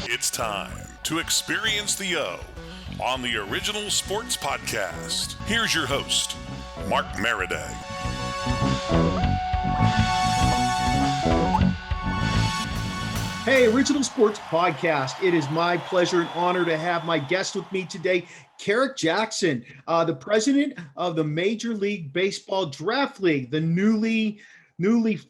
It's time to experience the O on the Original Sports Podcast. Here's your host, Mark Maradei. Hey, Original Sports Podcast. It is my pleasure and honor to have my guest with me today, Kerrick Jackson, the president of the Major League Baseball Draft League, the newly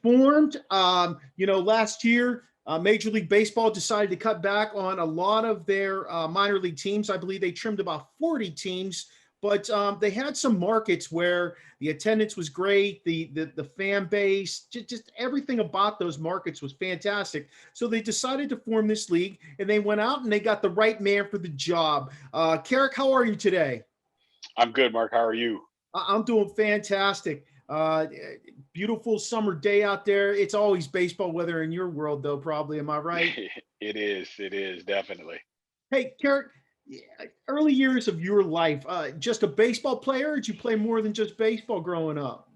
formed. Last year, Major League Baseball decided to cut back on a lot of their minor league teams. I believe they trimmed about 40 teams, but they had some markets where the attendance was great, the fan base, just everything about those markets was fantastic. So they decided to form this league, and they went out and they got the right man for the job. Kerrick, how are you today? I'm good, Mark. How are you? I'm doing fantastic. Beautiful summer day out there. It's always baseball weather in your world, though, probably. Am I right? It is definitely. Hey, Kerrick, early years of your life, just a baseball player, or did you play more than just baseball growing up?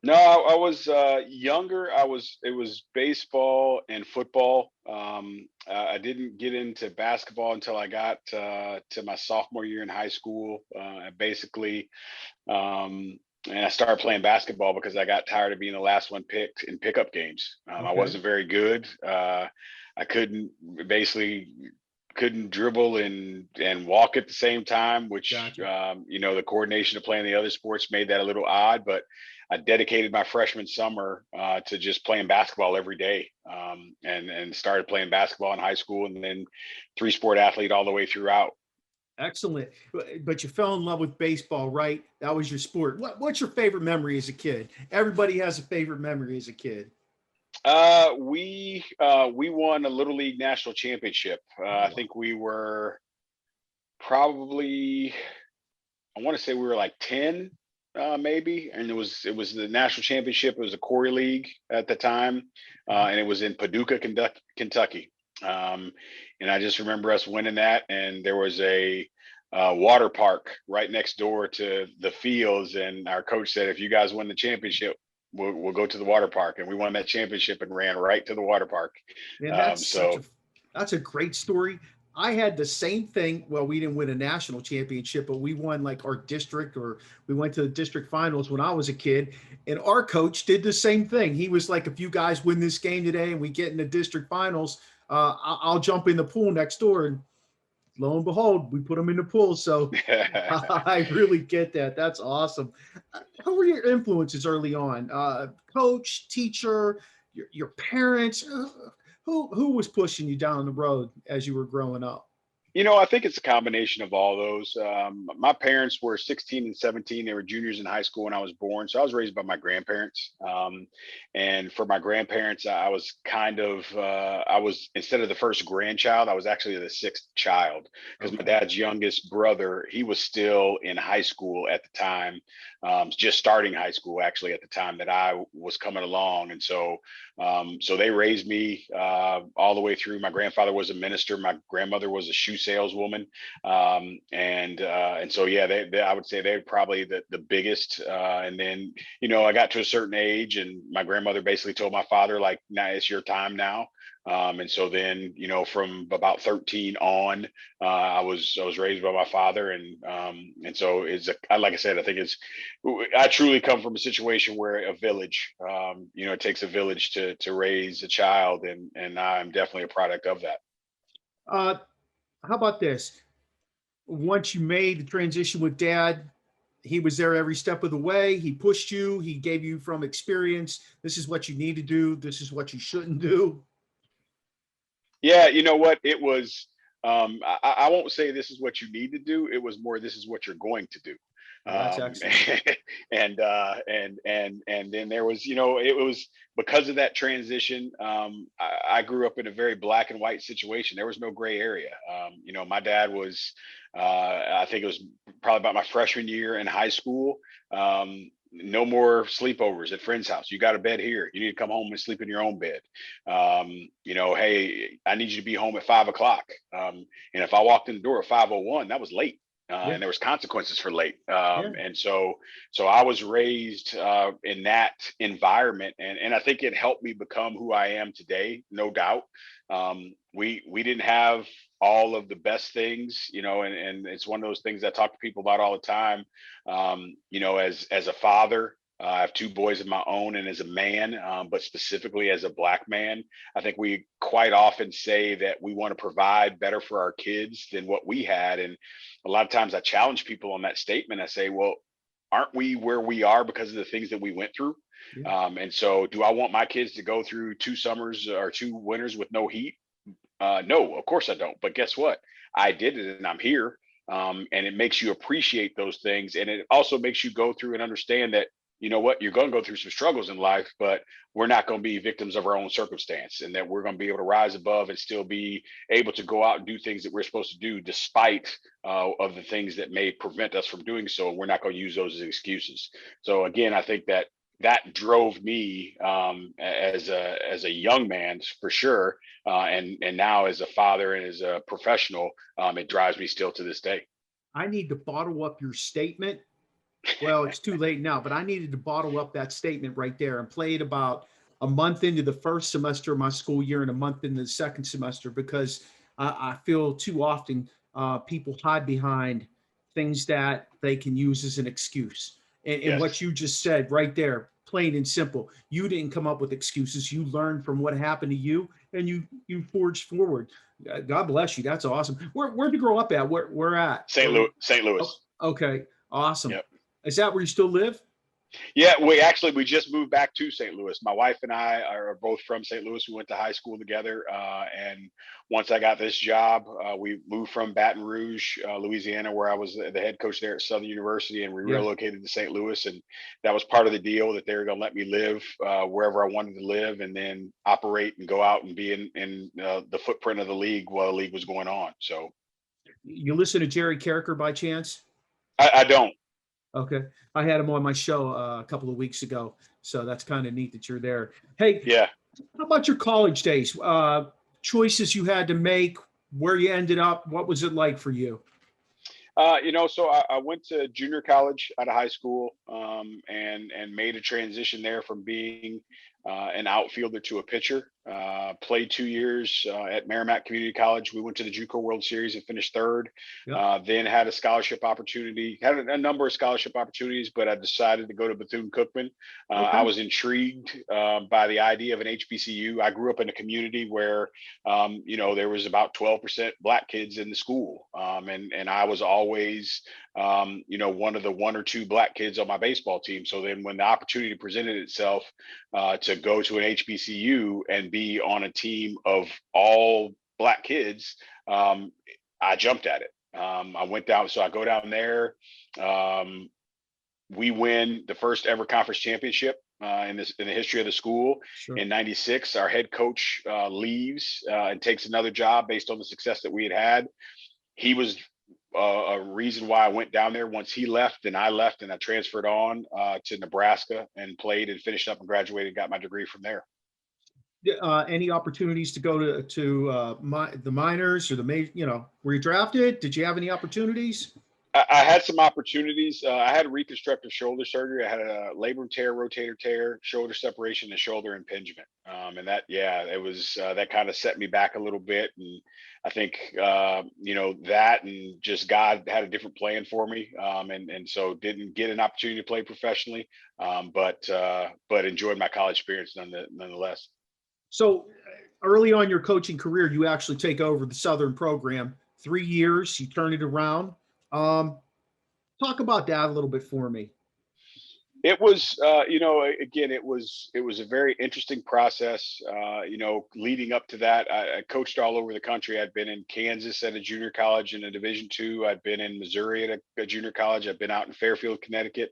No, I was younger. It was baseball and football. I didn't get into basketball until I got to my sophomore year in high school. And I started playing basketball because I got tired of being the last one picked in pickup games. Okay. I wasn't very good. I couldn't dribble and walk at the same time, which, Gotcha. the coordination of playing the other sports made that a little odd, but I dedicated my freshman summer to just playing basketball every day, and started playing basketball in high school, and then 3-sport athlete all the way throughout. Excellent. But you fell in love with baseball, right? That was your sport. What's your favorite memory as a kid? Everybody has a favorite memory as a kid. We won a Little League national championship. I think we were probably, I want to say we were like 10, maybe. And it was the national championship. It was a Corey League at the time. And it was in Paducah, Kentucky. And I just remember us winning that. And there was a water park right next door to the fields. And our coach said, if you guys win the championship, we'll go to the water park. And we won that championship and ran right to the water park. Man, that's a great story. I had the same thing. Well, we didn't win a national championship, but we won like our district, or we went to the district finals when I was a kid. And our coach did the same thing. He was like, if you guys win this game today and we get in the district finals, I'll jump in the pool next door. And lo and behold, we put them in the pool. So I really get that. That's awesome. How were your influences early on? Coach, teacher, your parents? Who was pushing you down the road as you were growing up? I think it's a combination of all those. My parents were 16 and 17. They were juniors in high school when I was born. So I was raised by my grandparents. And for my grandparents, I was instead of the first grandchild, I was actually the sixth child, because my dad's youngest brother, he was still in high school at the time, just starting high school actually at the time that I was coming along. And so they raised me all the way through. My grandfather was a minister. My grandmother was a shoe saleswoman. And so, yeah, I would say they're probably the biggest. And then, I got to a certain age and my grandmother basically told my father, like, nah, it's your time now. And so then, from about 13 on, I was raised by my father. And so like I said, I think I truly come from a situation where a village, it takes a village to raise a child. And I'm definitely a product of that. How about this? Once you made the transition with dad, he was there every step of the way. He pushed you. He gave you from experience. This is what you need to do. This is what you shouldn't do. Yeah, you know what? It was, I won't say this is what you need to do. It was more, this is what you're going to do. That's excellent. And then there was, it was because of that transition. I grew up in a very black and white situation. There was no gray area. My dad was, I think it was probably about my freshman year in high school. No more sleepovers at friends' house. You got a bed here. You need to come home and sleep in your own bed. Hey, I need you to be home at 5 o'clock. And if I walked in the door at 5:01, that was late. Yeah. and there was consequences for late. Yeah. And so I was raised in that environment, and I think it helped me become who I am today, no doubt. We didn't have all of the best things, and it's one of those things I talk to people about all the time. As a father, I have two boys of my own, and as a man, but specifically as a Black man, I think we quite often say that we want to provide better for our kids than what we had. And a lot of times I challenge people on that statement. I say, well, aren't we where we are because of the things that we went through? Yeah. And so do I want my kids to go through 2 summers or 2 winters with no heat? No, of course I don't. But guess what? I did it, and I'm here. And it makes you appreciate those things. And it also makes you go through and understand that, you know what, you're going to go through some struggles in life, but we're not going to be victims of our own circumstance, and that we're going to be able to rise above and still be able to go out and do things that we're supposed to do, despite of the things that may prevent us from doing so. And we're not going to use those as excuses. So again, I think that drove me as a young man, for sure, and now as a father and as a professional, it drives me still to this day. I need to bottle up your statement. Well, it's too late now, but I needed to bottle up that statement right there and play it about a month into the first semester of my school year and a month into the second semester, because I feel too often people hide behind things that they can use as an excuse. And Yes. what you just said right there, plain and simple, you didn't come up with excuses. You learned from what happened to you, and you forged forward. God bless you. That's awesome. Where'd you grow up at? Where at? St. Louis. Oh, okay. Awesome. Yep. Is that where you still live? Yeah, we just moved back to St. Louis. My wife and I are both from St. Louis. We went to high school together, and once I got this job, we moved from Baton Rouge, Louisiana, where I was the head coach there at Southern University, and we relocated to St. Louis. And that was part of the deal, that they were going to let me live wherever I wanted to live, and then operate and go out and be in the footprint of the league while the league was going on. So, you listen to Jerry Kerrick by chance? I don't. Okay. I had him on my show a couple of weeks ago. So that's kind of neat that you're there. Hey, Yeah. How about your college days? Choices you had to make, where you ended up, what was it like for you? So I went to junior college out of high school, and made a transition there from being an outfielder to a pitcher. Played 2 years at Merrimack Community College. We went to the JUCO World Series and finished third. Yep. Then had a scholarship opportunity, had a number of scholarship opportunities, but I decided to go to Bethune-Cookman. Okay. I was intrigued by the idea of an HBCU. I grew up in a community where, there was about 12% Black kids in the school. And I was always, one of the 1 or 2 Black kids on my baseball team. So then when the opportunity presented itself to go to an HBCU and be on a team of all Black kids, I jumped at it. I went down, so I go down there. We win the first ever conference championship in the history of the school. Sure. In '96. Our head coach leaves and takes another job based on the success that we had. He was a reason why I went down there. Once he left, and I left, and I transferred on to Nebraska and played and finished up and graduated and got my degree from there. Any opportunities to go to the minors or the major? Were you drafted? Did you have any opportunities? I had some opportunities. I had a reconstructive shoulder surgery. I had a labrum tear, rotator tear, shoulder separation, and shoulder impingement. And it was that kind of set me back a little bit. And I think that, and just God had a different plan for me. And so didn't get an opportunity to play professionally, but enjoyed my college experience nonetheless. So early on in your coaching career, you actually take over the Southern program. 3 years, you turn it around. Talk about that a little bit for me. It was, again, it was a very interesting process. Leading up to that, I coached all over the country. I'd been in Kansas at a junior college in a Division II. I'd been in Missouri at a junior college. I've been out in Fairfield, Connecticut.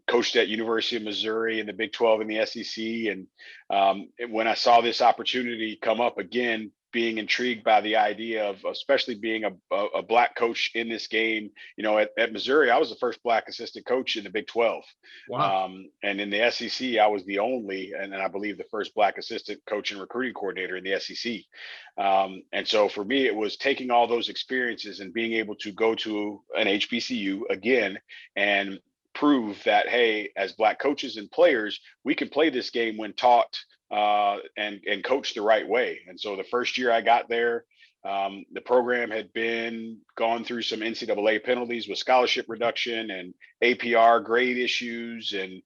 Coached at University of Missouri in the Big 12 and the SEC. And when I saw this opportunity come up again, being intrigued by the idea of especially being a black coach in this game. At Missouri, I was the first black assistant coach in the Big 12. Wow. And in the SEC, I was the only, and I believe the first black assistant coach and recruiting coordinator in the SEC. And so for me, it was taking all those experiences and being able to go to an HBCU again and prove that, hey, as black coaches and players, we can play this game when taught and coach the right way. And so the first year I got there, the program had gone through some NCAA penalties with scholarship reduction and APR grade issues, and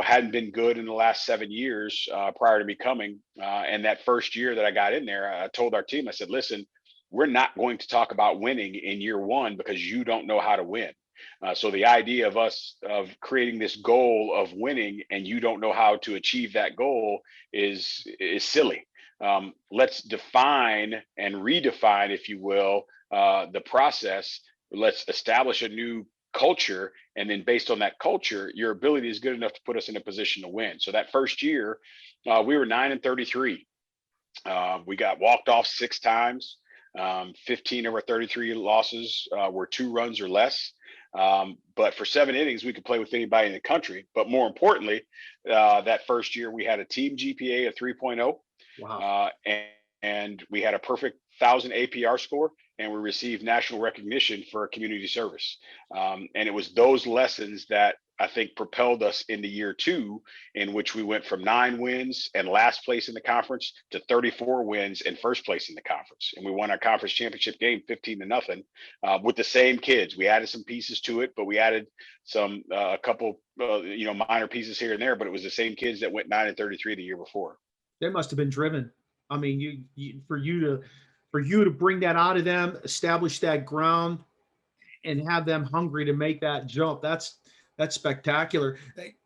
hadn't been good in the last 7 years prior to me coming. And that first year that I got in there, I told our team, I said, listen, we're not going to talk about winning in year one because you don't know how to win. So the idea of creating this goal of winning and you don't know how to achieve that goal is silly. Let's define and redefine, if you will, the process. Let's establish a new culture, and then based on that culture, your ability is good enough to put us in a position to win. So that first year, we were 9-33. We got walked off 6 times. 15 of our 33 losses were 2 runs or less. But for 7 innings, we could play with anybody in the country. But more importantly, that first year, we had a team GPA of 3.0. Wow. And we had a perfect 1,000 APR score, and we received national recognition for community service. And it was those lessons that I think propelled us into year 2, in which we went from 9 wins and last place in the conference to 34 wins and first place in the conference. And we won our conference championship game 15-0 with the same kids. We added some pieces to it, but we added a couple minor pieces here and there, but it was the same kids that went 9-33 the year before. They must have been driven. I mean, for you to bring that out of them, establish that ground, and have them hungry to make that jump. That's spectacular.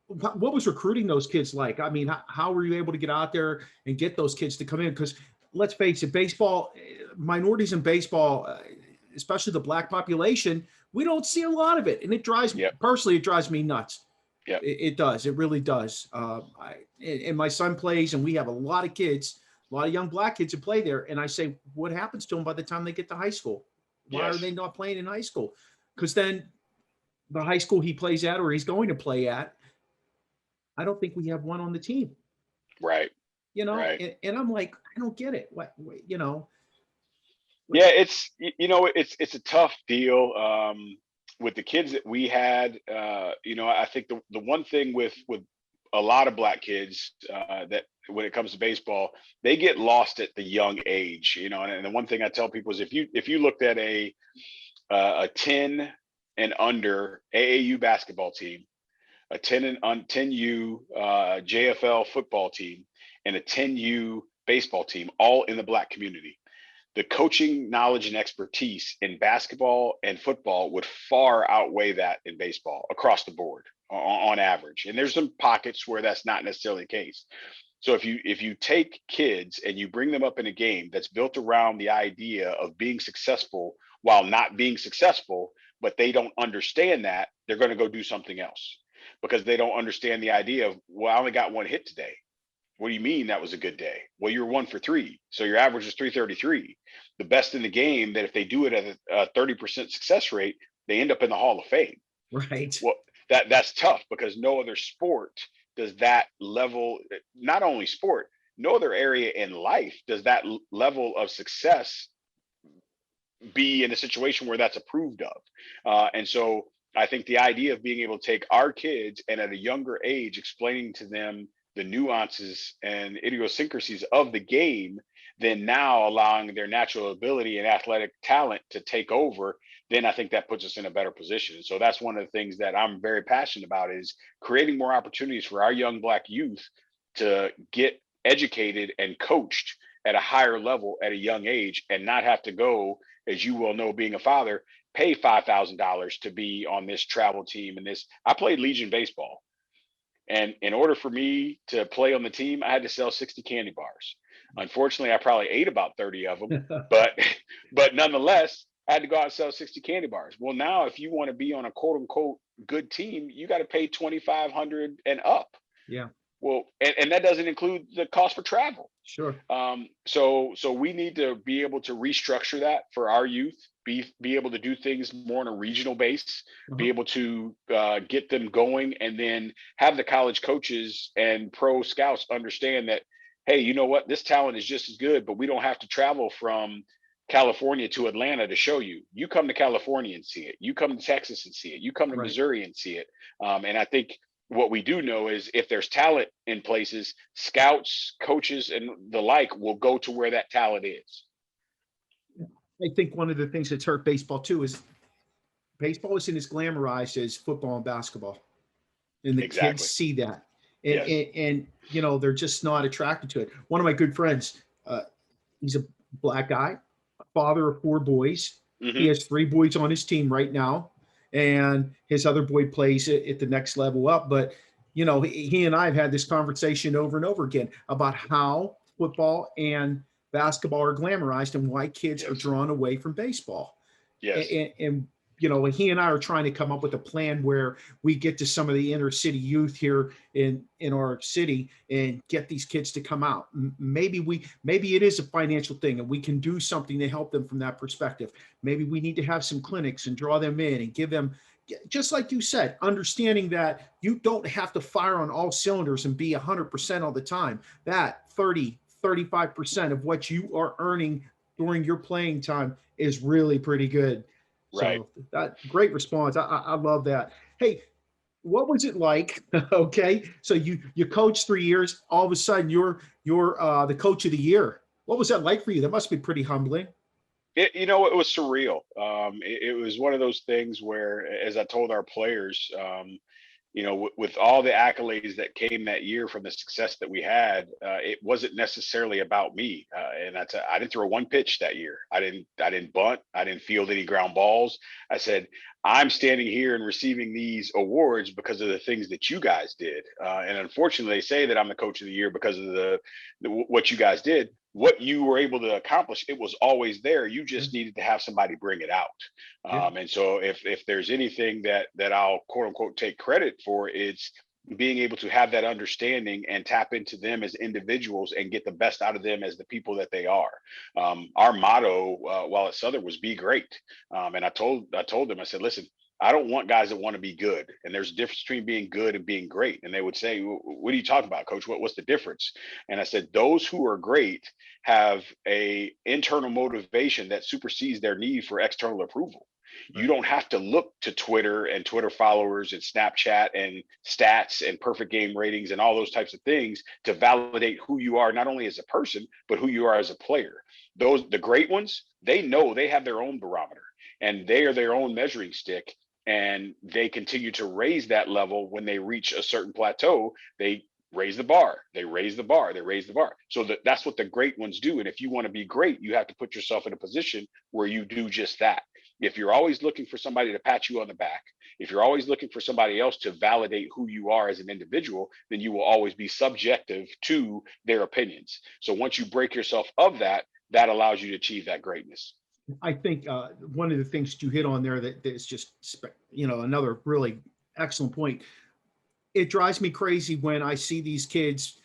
What was recruiting those kids like? I mean, how were you able to get out there and get those kids to come in? Because let's face it, baseball, minorities in baseball, especially the black population, we don't see a lot of it, and it drives me personally. It drives me nuts. Yeah, it does. It really does. And my son plays, and we have a lot of kids, a lot of young black kids who play there. And I say, what happens to them by the time they get to high school? Why are they not playing in high school? Because then the high school he plays at, or he's going to play at, I don't think we have one on the team. Right. Right. And I'm like, I don't get it. What. Yeah, it's a tough deal. With the kids that we had, I think the one thing with a lot of black kids that when it comes to baseball, they get lost at the young age, and the one thing I tell people is if you looked at a 10 and under AAU basketball team, a 10U JFL football team, and a 10U baseball team, all in the black community, the coaching knowledge and expertise in basketball and football would far outweigh that in baseball across the board on average. And there's some pockets where that's not necessarily the case. So if you take kids and you bring them up in a game that's built around the idea of being successful while not being successful, but they don't understand that, they're going to go do something else because they don't understand the idea of, well, I only got 1 hit today. What do you mean that was a good day? Well, you're 1 for 3. So your average is 333. The best in the game, that if they do it at a 30% success rate, they end up in the Hall of Fame. Right. Well, that's tough because no other sport does that level, not only sport, no other area in life does that level of success be in a situation where that's approved of. And so I think the idea of being able to take our kids and at a younger age, explaining to them the nuances and idiosyncrasies of the game, then now allowing their natural ability and athletic talent to take over, then I think that puts us in a better position. So that's one of the things that I'm very passionate about, is creating more opportunities for our young black youth to get educated and coached at a higher level at a young age, and not have to go, as you well know, being a father, pay $5,000 to be on this travel team. And I played Legion baseball. And in order for me to play on the team, I had to sell 60 candy bars. Unfortunately, I probably ate about 30 of them, but nonetheless, I had to go out and sell 60 candy bars. Well, now if you want to be on a quote unquote good team, you got to pay $2,500 and up. Yeah. Well, and that doesn't include the cost for travel. Sure. So we need to be able to restructure that for our youth. Be able to do things more on a regional base. Uh-huh. Be able to get them going, and then have the college coaches and pro scouts understand that, hey, you know what, this talent is just as good, but we don't have to travel from California to Atlanta to show you. You come to California and see it. You come to Texas and see it. You come to Right. Missouri and see it. And I think what we do know is if there's talent in places, scouts, coaches, and the like will go to where that talent is. I think one of the things that's hurt baseball too is baseball isn't as glamorized as football and basketball, and the kids Exactly. see that, and, Yes. and you know, they're just not attracted to it. One of my good friends, he's a black guy, a father of 4 boys. He Hmm. has 3 boys on his team right now, and his other boy plays at the next level up. But you know, he and I have had this conversation over and over again about how football and basketball are glamorized and why kids are Yes. drawn away from baseball. Yes. And you know, he and I are trying to come up with a plan where we get to some of the inner city youth here in our city and get these kids to come out. Maybe it is a financial thing and we can do something to help them from that perspective. Maybe we need to have some clinics and draw them in and give them, just like you said, understanding that you don't have to fire on all cylinders and be 100% all the time. That 35% of what you are earning during your playing time is really pretty good. Right. So that great response. I love that. Hey, what was it like? Okay, so you coached 3 years. All of a sudden, you're the coach of the year. What was that like for you? That must be pretty humbling. It was surreal. It was one of those things where, as I told our players, with all the accolades that came that year from the success that we had, it wasn't necessarily about me. And I didn't throw one pitch that year. I didn't bunt. I didn't field any ground balls. I said, I'm standing here and receiving these awards because of the things that you guys did. And unfortunately, they say that I'm the coach of the year because of what you guys did. What you were able to accomplish, it was always there. You Yeah, just needed to have somebody bring it out. yeah. And so if there's anything that I'll quote unquote take credit for, it's being able to have that understanding and tap into them as individuals and get the best out of them as the people that they are. Our motto while at Southern was be great. And I told them, I said, listen, I don't want guys that want to be good. And there's a difference between being good and being great. And they would say, what are you talking about, coach? What's the difference? And I said, those who are great have a internal motivation that supersedes their need for external approval. You Right. don't have to look to Twitter and Twitter followers and Snapchat and stats and perfect game ratings and all those types of things to validate who you are, not only as a person, but who you are as a player. The great ones, they know they have their own barometer and they are their own measuring stick, and they continue to raise that level. When they reach a certain plateau, they raise the bar, they raise the bar, they raise the bar. So that's what the great ones do. And if you want to be great, you have to put yourself in a position where you do just that. If you're always looking for somebody to pat you on the back, if you're always looking for somebody else to validate who you are as an individual, then you will always be subjective to their opinions. So once you break yourself of that, that allows you to achieve that greatness. I think one of the things that you hit on there that is just, another really excellent point. It drives me crazy when I see these kids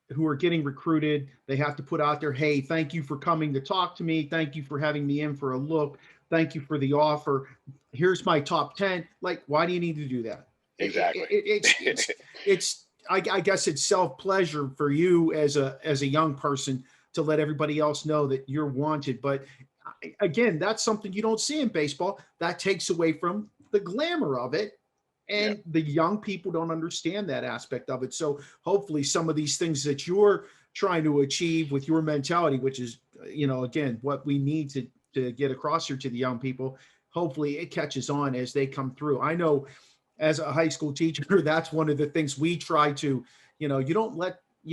who are getting recruited. They have to put out there, hey, thank you for coming to talk to me. Thank you for having me in for a look. Thank you for the offer. Here's my top 10. Like, why do you need to do that? Exactly. It's I guess it's self-pleasure for you as a young person to let everybody else know that you're wanted. But again, that's something you don't see in baseball. That takes away from the glamour of it. Yeah. And the young people don't understand that aspect of it. So hopefully some of these things that you're trying to achieve with your mentality, which is, again, what we need to get across here to the young people, hopefully it catches on as they come through. I know as a high school teacher, that's one of the things we try to, you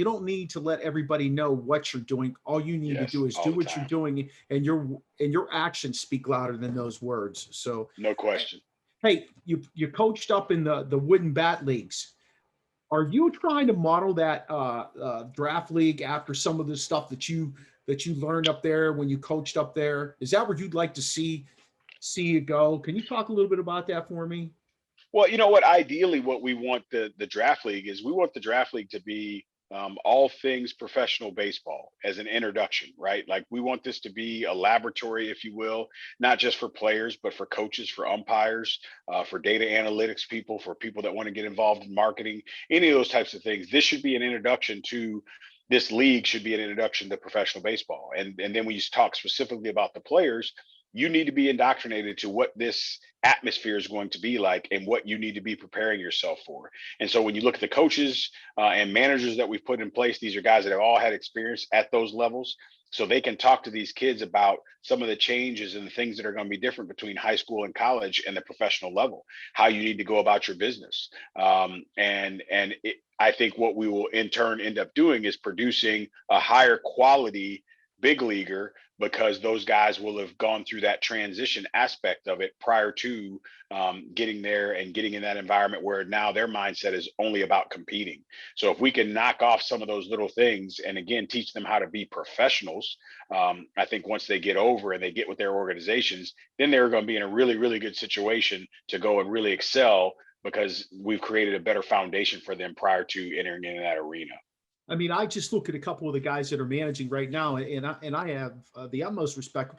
don't need to let everybody know what you're doing. All you need to Yes, do is all do the what you're time. doing, and your actions speak louder than those words. So, No question. hey, you coached up in the wooden bat leagues. Are you trying to model that draft league after some of the stuff that you learned up there when you coached up there? Is that where you'd like to see it go? Can you talk a little bit about that for me? Well, you know what? Ideally, what we want the draft league is we want the draft league to be all things professional baseball as an introduction, right? Like we want this to be a laboratory, if you will, not just for players, but for coaches, for umpires, for data analytics people, for people that want to get involved in marketing, any of those types of things. This should be an introduction to this league should be an introduction to professional baseball. And then when you talk specifically about the players, you need to be indoctrinated to what this atmosphere is going to be like and what you need to be preparing yourself for. And so when you look at the coaches and managers that we've put in place, these are guys that have all had experience at those levels. So they can talk to these kids about some of the changes and the things that are going to be different between high school and college and the professional level, how you need to go about your business. I think what we will in turn end up doing is producing a higher quality big leaguer, because those guys will have gone through that transition aspect of it prior to getting there and getting in that environment where now their mindset is only about competing. So if we can knock off some of those little things and again, teach them how to be professionals, I think once they get over and they get with their organizations, then they're going to be in a really, really good situation to go and really excel, because we've created a better foundation for them prior to entering into that arena. I mean, I just look at a couple of the guys that are managing right now, and I have the utmost respect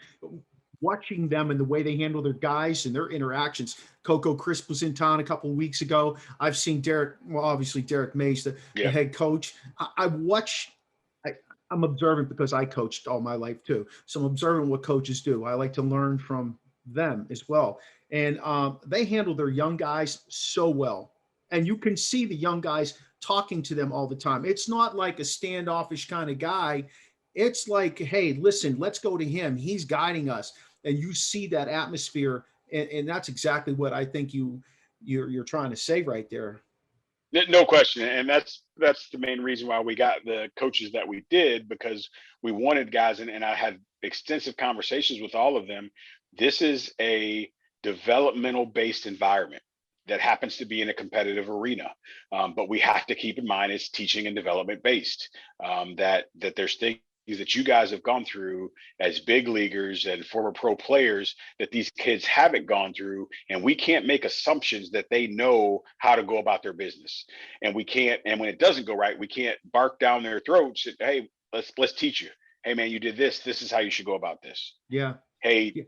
watching them and the way they handle their guys and their interactions. Coco Crisp was in town a couple of weeks ago. I've seen Derek, well, obviously Derek Mays, the head coach. I'm observant because I coached all my life too. So I'm observing what coaches do. I like to learn from them as well. And they handle their young guys so well. And you can see the young guys talking to them all the time. It's not like a standoffish kind of guy. It's like, hey, listen, let's go to him. He's guiding us. And you see that atmosphere. And that's exactly what I think you're trying to say right there. No question. And that's the main reason why we got the coaches that we did, because we wanted guys, and I had extensive conversations with all of them. This is a developmental based environment that happens to be in a competitive arena. But we have to keep in mind it's teaching and development based, that there's things that you guys have gone through as big leaguers and former pro players that these kids haven't gone through. And we can't make assumptions that they know how to go about their business. And we can't, and when it doesn't go right, we can't bark down their throats. Hey, let's teach you. Hey man, you did this. This is how you should go about this. Yeah. Hey,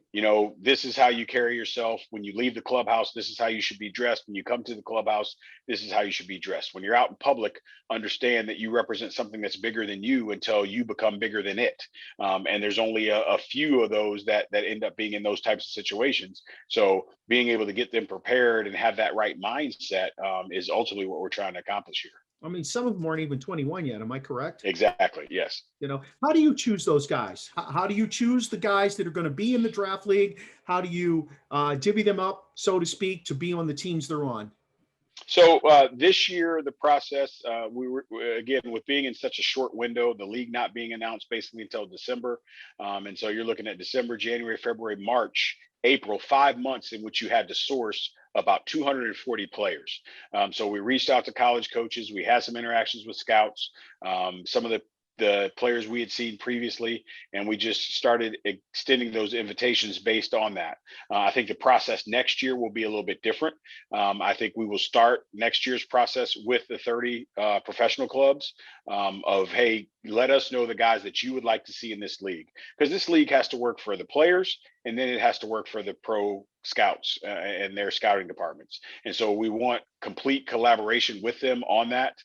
this is how you carry yourself when you leave the clubhouse. This is how you should be dressed. When you come to the clubhouse, this is how you should be dressed. When you're out in public, understand that you represent something that's bigger than you until you become bigger than it. And there's only a few of those that end up being in those types of situations. So being able to get them prepared and have that right mindset is ultimately what we're trying to accomplish here. I mean, some of them aren't even 21 yet. Am I correct? Exactly. Yes. How do you choose those guys? How do you choose the guys that are going to be in the draft league? How do you divvy them up, so to speak, to be on the teams they're on? So this year, the process, we were, again, with being in such a short window, the league not being announced basically until December. And so you're looking at December, January, February, March, April, 5 months in which you had to source about 240 players. So we reached out to college coaches. We had some interactions with scouts, some of the players we had seen previously, and we just started extending those invitations based on that. I think the process next year will be a little bit different. I think we will start next year's process with the 30 professional clubs of, hey, let us know the guys that you would like to see in this league, because this league has to work for the players and then it has to work for the pro scouts and their scouting departments. And so we want complete collaboration with them on that,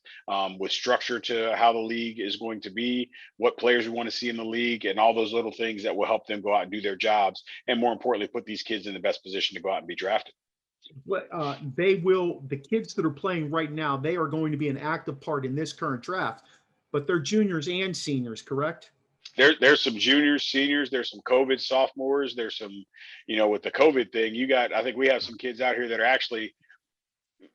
with structure to how the league is going to be, what players we want to see in the league, and all those little things that will help them go out and do their jobs. And more importantly, put these kids in the best position to go out and be drafted. Well, the kids that are playing right now, they are going to be an active part in this current draft, but they're juniors and seniors, correct? There's some juniors, seniors, there's some COVID sophomores, there's some, with the COVID thing, I think we have some kids out here that are actually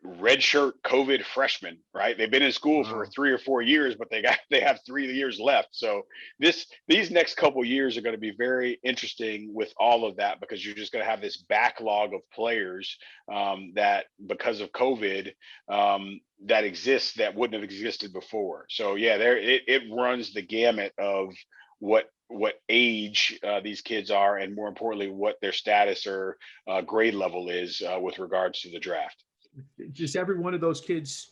redshirt COVID freshmen, right? They've been in school for 3 or 4 years, but they have 3 years left. So these next couple years are going to be very interesting with all of that, because you're just going to have this backlog of players that, because of COVID, that exists that wouldn't have existed before. So yeah, it runs the gamut of what age these kids are, and more importantly, what their status or grade level is with regards to the draft. Just every one of those kids,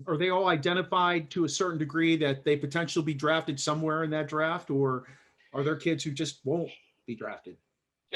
are they all identified to a certain degree that they potentially be drafted somewhere in that draft, or are there kids who just won't be drafted?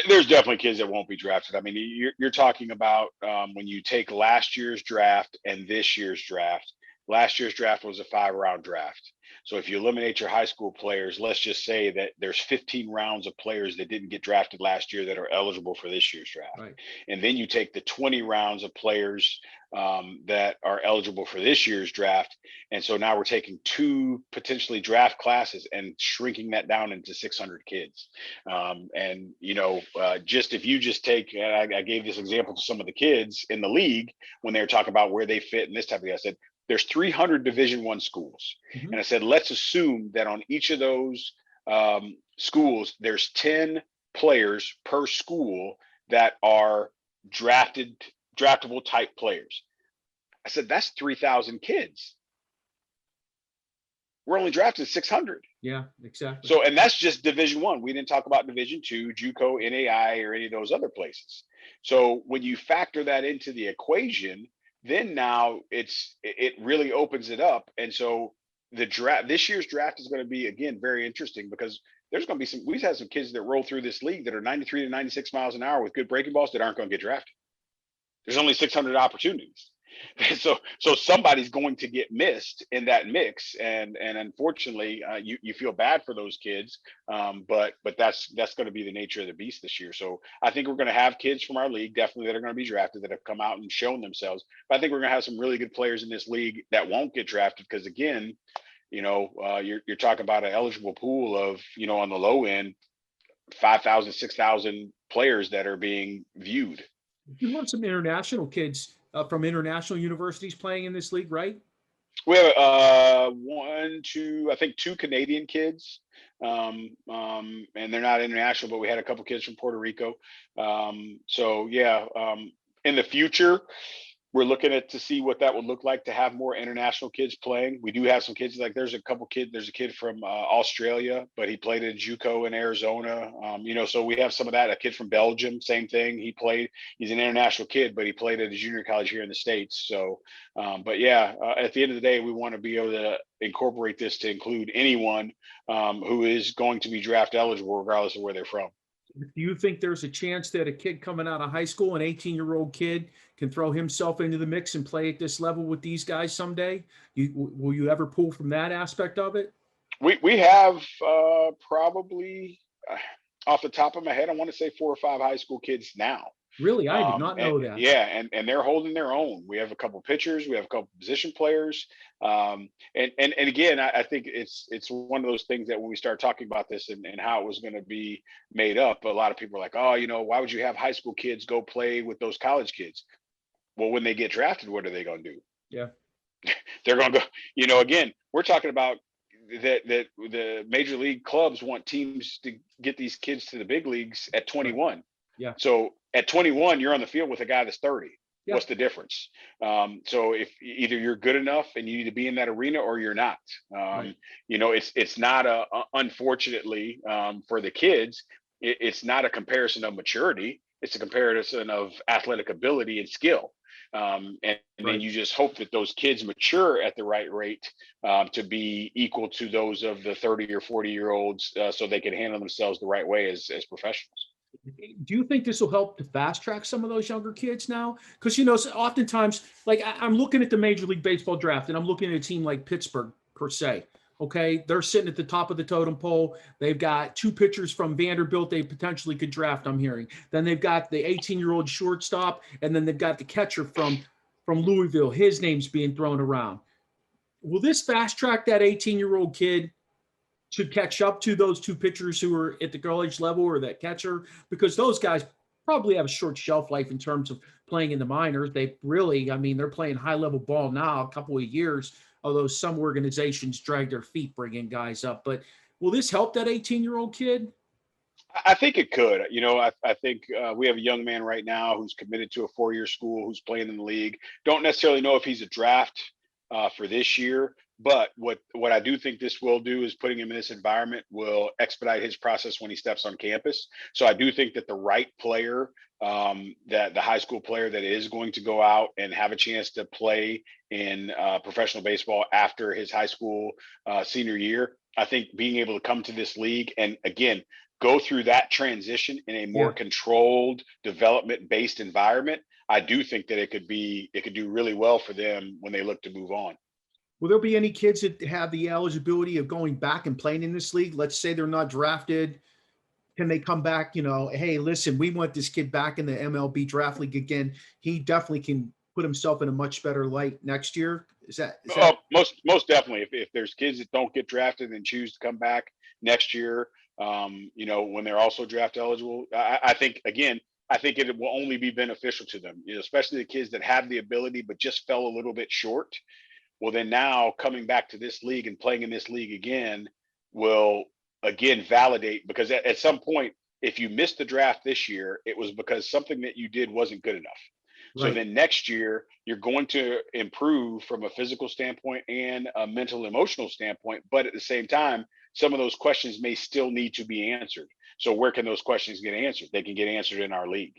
There's definitely kids that won't be drafted. I mean, you're talking about when you take last year's draft and this year's draft. Last year's draft was a 5-round draft. So if you eliminate your high school players, let's just say that there's 15 rounds of players that didn't get drafted last year that are eligible for this year's draft. Right. And then you take the 20 rounds of players that are eligible for this year's draft. And so now we're taking 2 potentially draft classes and shrinking that down into 600 kids. And, just if you just take, I gave this example to some of the kids in the league when they were talking about where they fit and this type of thing. I said, there's 300 Division I schools. Mm-hmm. And I said, let's assume that on each of those schools, there's 10 players per school that are draftable type players. I said, that's 3,000 kids. We're only drafted 600. Yeah, exactly. So, and that's just Division I. We didn't talk about Division II, JUCO, NAI, or any of those other places. So when you factor that into the equation, then now it really opens it up. And so this year's draft is going to be, again, very interesting because there's going to be we've had some kids that roll through this league that are 93 to 96 miles an hour with good breaking balls that aren't going to get drafted. There's only 600 opportunities. So somebody's going to get missed in that mix, and unfortunately, you feel bad for those kids, but that's going to be the nature of the beast this year. So I think we're going to have kids from our league definitely that are going to be drafted that have come out and shown themselves. But I think we're going to have some really good players in this league that won't get drafted because, again, you're talking about an eligible pool of on the low end 5,000, 6,000 players that are being viewed. You want some international kids from international universities playing in this league, right? We have I think 2 Canadian kids, and they're not international, but we had a couple kids from Puerto Rico. In the future, we're looking to see what that would look like to have more international kids playing. We do have some kids, like there's a kid from Australia, but he played at JUCO in Arizona. So we have some of that. A kid from Belgium, same thing. He's an international kid, but he played at a junior college here in the States. So, at the end of the day, we want to be able to incorporate this to include anyone who is going to be draft eligible, regardless of where they're from. Do you think there's a chance that a kid coming out of high school, an 18-year-old kid, can throw himself into the mix and play at this level with these guys someday? Will you ever pull from that aspect of it? We have probably off the top of my head, I want to say 4 or 5 high school kids now. Really? I did not know that. Yeah, and they're holding their own. We have a couple pitchers, we have a couple position players. And again, I think it's one of those things that when we start talking about this and how it was going to be made up, a lot of people are like, why would you have high school kids go play with those college kids? Well, when they get drafted, what are they going to do? Yeah. They're going to go, again, we're talking about that the major league clubs want teams to get these kids to the big leagues at 21. Yeah. So at 21, you're on the field with a guy that's 30. Yeah. What's the difference? So if either you're good enough and you need to be in that arena or you're not, Right. It's not unfortunately for the kids, it's not a comparison of maturity. It's a comparison of athletic ability and skill. And then you just hope that those kids mature at the right rate to be equal to those of the 30 or 40-year-olds so they can handle themselves the right way as professionals. Do you think this will help to fast track some of those younger kids now? Because, oftentimes, like I'm looking at the Major League Baseball draft and I'm looking at a team like Pittsburgh, per se. Okay. They're sitting at the top of the totem pole. They've got 2 pitchers from Vanderbilt they potentially could draft, I'm hearing. Then they've got the 18-year-old shortstop, and then they've got the catcher from Louisville. His name's being thrown around. Will this fast track that 18-year-old kid to catch up to those 2 pitchers who are at the college level or that catcher? Because those guys probably have a short shelf life in terms of playing in the minors. They really, they're playing high-level ball now, a couple of years, although some organizations drag their feet bringing guys up. But will this help that 18-year-old kid? I think it could. I think we have a young man right now who's committed to a 4-year school who's playing in the league. Don't necessarily know if he's a draft for this year. But what I do think this will do is putting him in this environment will expedite his process when he steps on campus. So I do think that the right player, that the high school player that is going to go out and have a chance to play in professional baseball after his high school senior year, I think being able to come to this league and again go through that transition in a more controlled, development-based environment, I do think that it could do really well for them when they look to move on. Will there be any kids that have the eligibility of going back and playing in this league? Let's say they're not drafted. Can they come back, hey, listen, we want this kid back in the MLB Draft League again. He definitely can put himself in a much better light next year. Is that most definitely. If there's kids that don't get drafted and choose to come back next year, when they're also draft eligible, I think it will only be beneficial to them, especially the kids that have the ability but just fell a little bit short. Well, then now coming back to this league and playing in this league again will again validate, because at some point, if you missed the draft this year, it was because something that you did wasn't good enough. Right. So then next year, you're going to improve from a physical standpoint and a mental, emotional standpoint. But at the same time, some of those questions may still need to be answered. So where can those questions get answered? They can get answered in our league.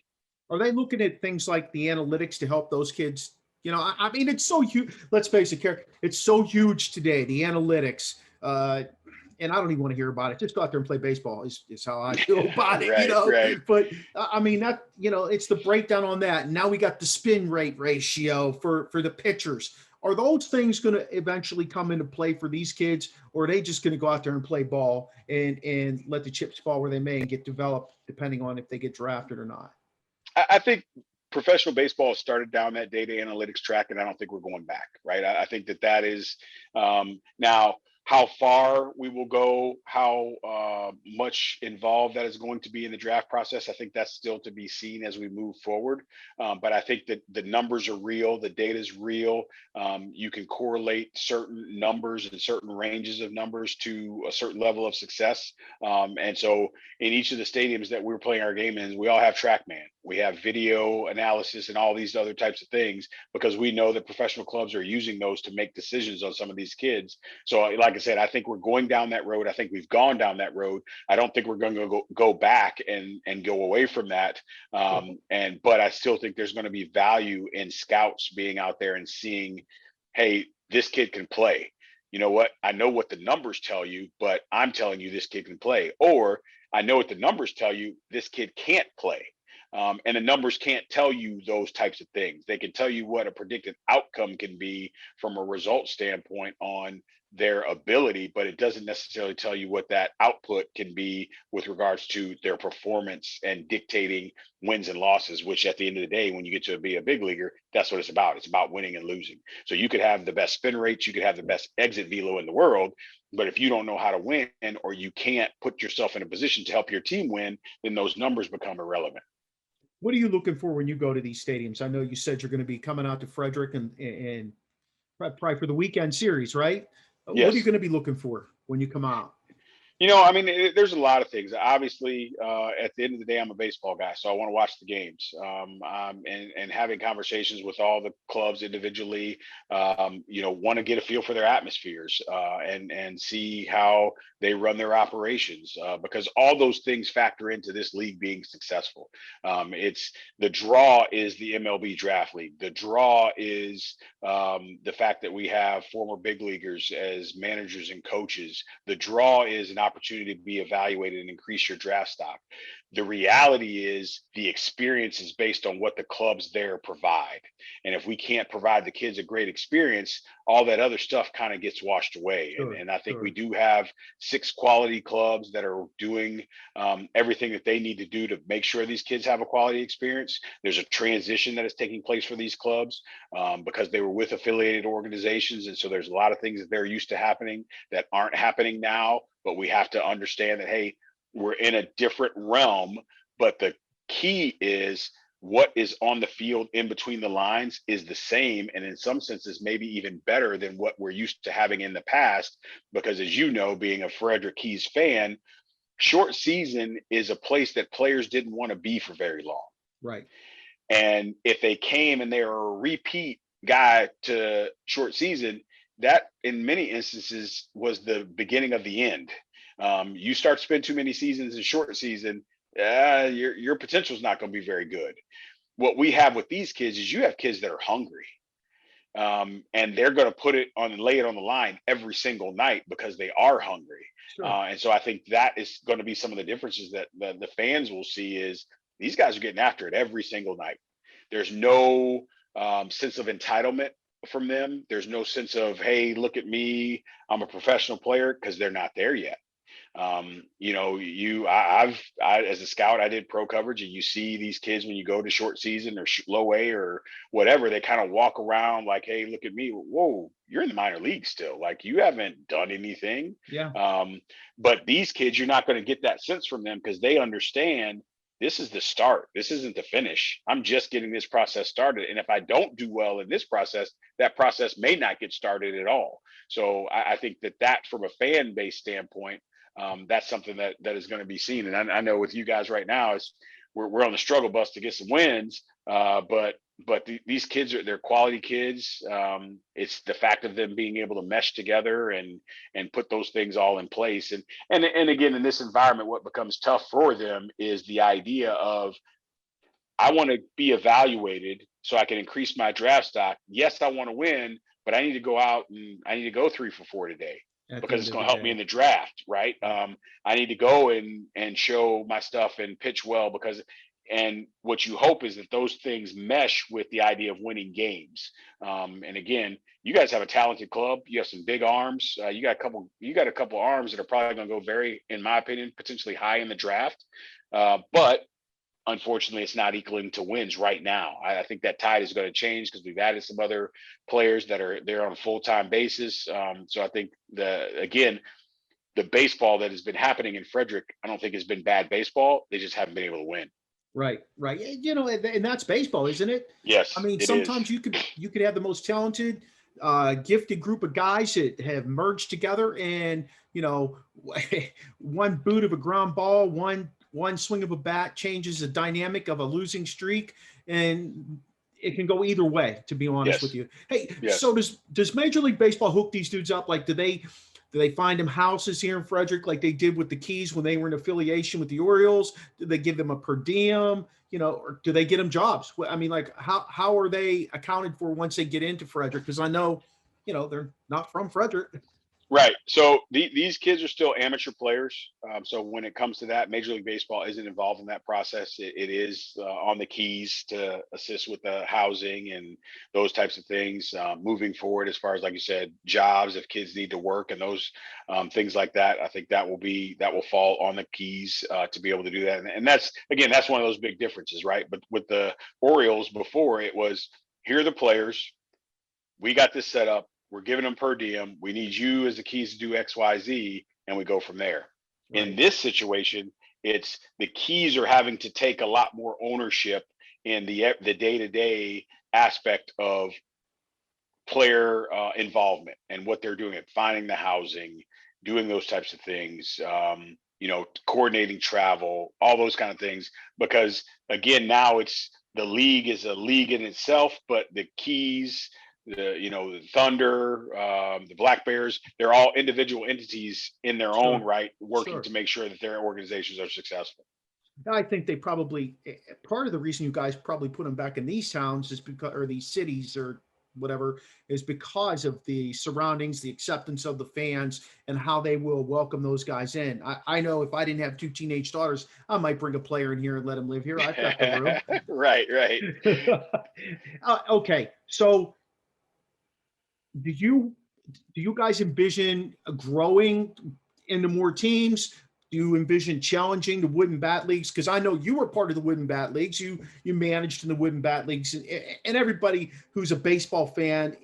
Are they looking at things like the analytics to help those kids? I mean, it's so huge. Let's face it, Kerrick, it's so huge today, the analytics. And I don't even want to hear about it. Just go out there and play baseball is how I feel about it, Right. But I mean, that, it's the breakdown on that. And now we got the spin rate ratio for the pitchers. Are those things going to eventually come into play for these kids, or are they just going to go out there and play ball and let the chips fall where they may and get developed depending on if they get drafted or not? I think professional baseball started down that data analytics track, and I don't think we're going back, right? I think that is now how far we will go, how much involved that is going to be in the draft process. I think that's still to be seen as we move forward. But I think that the numbers are real. The data is real. You can correlate certain numbers and certain ranges of numbers to a certain level of success. And so in each of the stadiums that we're playing our game in, we all have TrackMan. We have video analysis and all these other types of things, because we know that professional clubs are using those to make decisions on some of these kids. So like I said, I think we're going down that road. I think we've gone down that road. I don't think we're going to go back and go away from that. But I still think there's going to be value in scouts being out there and seeing, hey, this kid can play. You know what? I know what the numbers tell you, but I'm telling you this kid can play. Or I know what the numbers tell you, this kid can't play. And the numbers can't tell you those types of things. They can tell you what a predicted outcome can be from a result standpoint on their ability, but it doesn't necessarily tell you what that output can be with regards to their performance and dictating wins and losses, which at the end of the day, when you get to be a big leaguer, that's what it's about. It's about winning and losing. So you could have the best spin rates, you could have the best exit velo in the world, but if you don't know how to win, or you can't put yourself in a position to help your team win, then those numbers become irrelevant. What are you looking for when you go to these stadiums? I know you said you're going to be coming out to Frederick and probably for the weekend series, right? Yes. What are you going to be looking for when you come out? I mean, there's a lot of things. Obviously, at the end of the day, I'm a baseball guy, so I want to watch the games. And having conversations with all the clubs individually, want to get a feel for their atmospheres and see how they run their operations, because all those things factor into this league being successful. It's the draw is the MLB Draft League. The draw is the fact that we have former big leaguers as managers and coaches. The draw is an opportunity to be evaluated and increase your draft stock. The reality is the experience is based on what the clubs there provide. And if we can't provide the kids a great experience, all that other stuff kind of gets washed away. Sure, and I think we do have 6 quality clubs that are doing everything that they need to do to make sure these kids have a quality experience. There's a transition that is taking place for these clubs because they were with affiliated organizations. And so there's a lot of things that they're used to happening that aren't happening now. But we have to understand that, hey, we're in a different realm, but the key is what is on the field in between the lines is the same, and in some senses maybe even better than what we're used to having in the past, because as you know, being a Frederick Keys fan, short season is a place that players didn't want to be for very long. Right. And if they came and they were a repeat guy to short season, that in many instances was the beginning of the end. You start to spend too many seasons in short season, your potential is not going to be very good. What we have with these kids is you have kids that are hungry. And they're going to put it on and lay it on the line every single night because they are hungry. Sure. And so I think that is going to be some of the differences that the fans will see is these guys are getting after it every single night. There's no sense of entitlement from them. There's no sense of, hey, look at me, I'm a professional player, because they're not there yet. I as a scout, I did pro coverage, and you see these kids when you go to short season or low A or whatever, they kind of walk around like, hey, look at me. Whoa, you're in the minor league still. Like, you haven't done anything. Yeah. But these kids, you're not going to get that sense from them because they understand this is the start. This isn't the finish. I'm just getting this process started. And if I don't do well in this process, that process may not get started at all. So I think that from a fan base standpoint, that's something that is going to be seen. And I know with you guys right now, we're on the struggle bus to get some wins. But these kids they're quality kids. It's the fact of them being able to mesh together and put those things all in place. And again, in this environment, what becomes tough for them is the idea of, I want to be evaluated so I can increase my draft stock. Yes, I want to win, but I need to go out and I need to go 3 for 4 today, because it's going to help me in the draft, right? I need to go and show my stuff and pitch well, and what you hope is that those things mesh with the idea of winning games. And again, you guys have a talented club. You have some big arms. You got a couple arms that are probably going to go very, in my opinion, potentially high in the draft. But unfortunately, it's not equaling to wins right now. I think that tide is going to change because we've added some other players that are there on a full-time basis. So I think the baseball that has been happening in Frederick, I don't think has been bad baseball. They just haven't been able to win. Right. And that's baseball, isn't it? Yes. I mean, sometimes you could have the most talented, gifted group of guys that have merged together, and one boot of a ground ball, one swing of a bat changes the dynamic of a losing streak, and it can go either way, to be honest with you. Hey, so does Major League Baseball hook these dudes up? Like, do they find them houses here in Frederick like they did with the Keys when they were in affiliation with the Orioles? Do they give them a per diem, or do they get them jobs? I mean, like, how are they accounted for once they get into Frederick? Because I know, they're not from Frederick. Right. So these kids are still amateur players. So when it comes to that, Major League Baseball isn't involved in that process. It is on the Keys to assist with the housing and those types of things moving forward, as far as, like you said, jobs, if kids need to work and those things like that. I think that will fall on the Keys to be able to do that. And that's one of those big differences, right? But with the Orioles before, it was, here are the players. We got this set up. We're giving them per diem. We need you as the Keys to do X, Y, Z, and we go from there. Right. In this situation, it's the Keys are having to take a lot more ownership in the day-to-day aspect of player involvement and what they're doing, at finding the housing, doing those types of things, coordinating travel, all those kind of things. Because again, now it's the league is a league in itself, but the Keys, the Thunder, the Black Bears, they're all individual entities in their own right, working to make sure that their organizations are successful. I think they probably, part of the reason you guys probably put them back in these towns is because, or these cities or whatever, is because of the surroundings, the acceptance of the fans, and how they will welcome those guys in. I know if I didn't have 2 teenage daughters, I might bring a player in here and let them live here. I've got the room. Right. Okay. So do you guys envision growing into more teams? Do you envision challenging the Wooden Bat Leagues? Because I know you were part of the Wooden Bat Leagues. You managed in the Wooden Bat Leagues, and everybody who's a baseball fan,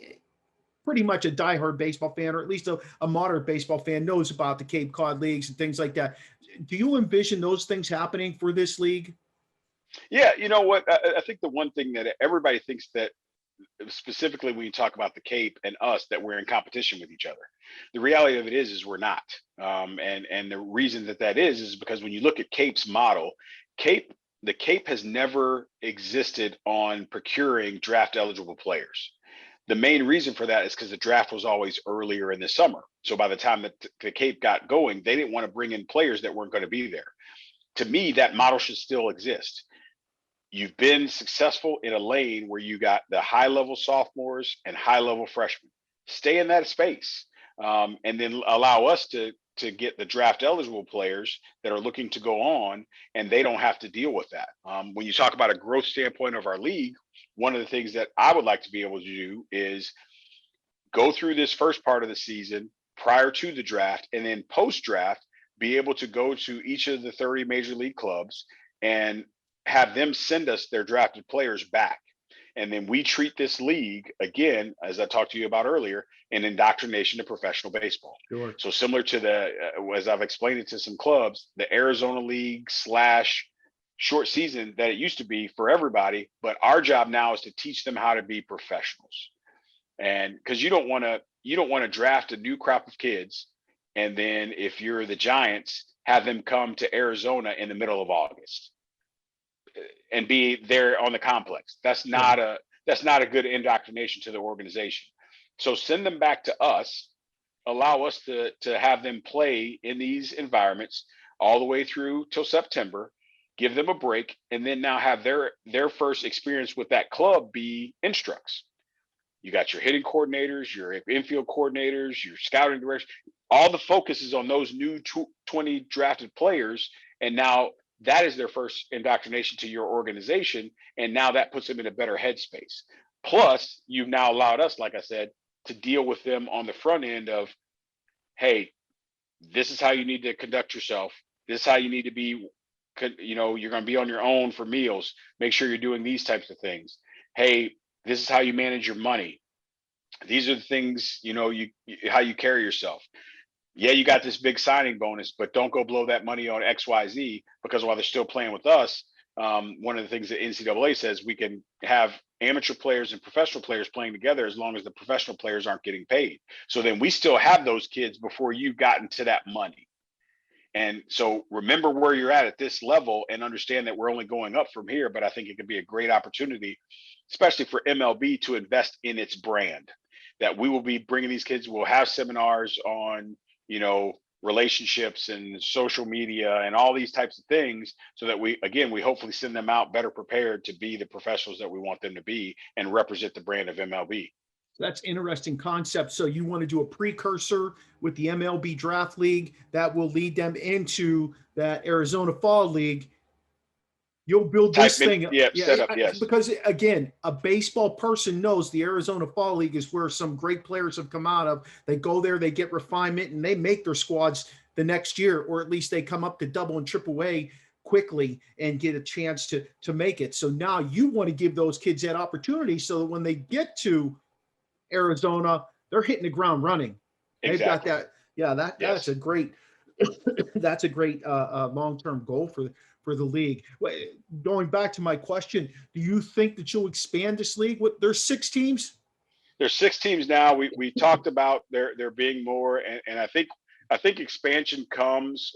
pretty much a diehard baseball fan, or at least a moderate baseball fan, knows about the Cape Cod Leagues and things like that. Do you envision those things happening for this league? Yeah, you know what? I think the one thing that everybody thinks that, specifically when you talk about the Cape and us, that we're in competition with each other. The reality of it is we're not. And the reason that is because when you look at Cape's model, the Cape has never existed on procuring draft eligible players. The main reason for that is because the draft was always earlier in the summer. So by the time that the Cape got going, they didn't want to bring in players that weren't going to be there. To me, that model should still exist. You've been successful in a lane where you got the high level sophomores and high level freshmen. Stay in that space, and then allow us to get the draft eligible players that are looking to go on, and they don't have to deal with that. When you talk about a growth standpoint of our league, one of the things that I would like to be able to do is go through this first part of the season prior to the draft, and then post draft, be able to go to each of the 30 major league clubs and have them send us their drafted players back. And then we treat this league, again, as I talked to you about earlier, an indoctrination to professional baseball. Sure. So similar to as I've explained it to some clubs, the Arizona League / short season that it used to be for everybody. But our job now is to teach them how to be professionals. And because you don't want to draft a new crop of kids, and then if you're the Giants, have them come to Arizona in the middle of August and be there on the complex. That's not a good indoctrination to the organization. So send them back to us, allow us to have them play in these environments all the way through till September, give them a break, and then now have their first experience with that club be instructs. You got your hitting coordinators, your infield coordinators, your scouting directors. All the focus is on those new 20 drafted players, and now that is their first indoctrination to your organization, and now that puts them in a better headspace. Plus, you've now allowed us, like I said, to deal with them on the front end of, hey, this is how you need to conduct yourself. This is how you need to be, you're going to be on your own for meals. Make sure you're doing these types of things. Hey, this is how you manage your money. These are the things, how you carry yourself. Yeah, you got this big signing bonus, but don't go blow that money on XYZ, because while they're still playing with us, one of the things that NCAA says, we can have amateur players and professional players playing together as long as the professional players aren't getting paid. So then we still have those kids before you've gotten to that money. And so remember where you're at this level and understand that we're only going up from here. But I think it could be a great opportunity, especially for MLB, to invest in its brand, that we will be bringing these kids. We'll have seminars on, relationships and social media and all these types of things, so that we hopefully send them out better prepared to be the professionals that we want them to be and represent the brand of MLB. That's interesting concept. So you want to do a precursor with the MLB Draft League that will lead them into that Arizona Fall League. You'll build this thing. Set up, yes. Because again, a baseball person knows the Arizona Fall League is where some great players have come out of. They go there, they get refinement, and they make their squads the next year, or at least they come up to double and triple A quickly and get a chance to make it. So now you want to give those kids that opportunity so that when they get to Arizona, they're hitting the ground running. They've got that. Yeah, that's a great long-term goal for the league. Going back to my question, do you think that you'll expand this league? There's 6 teams? There's 6 teams now. We talked about there being more, and I think expansion comes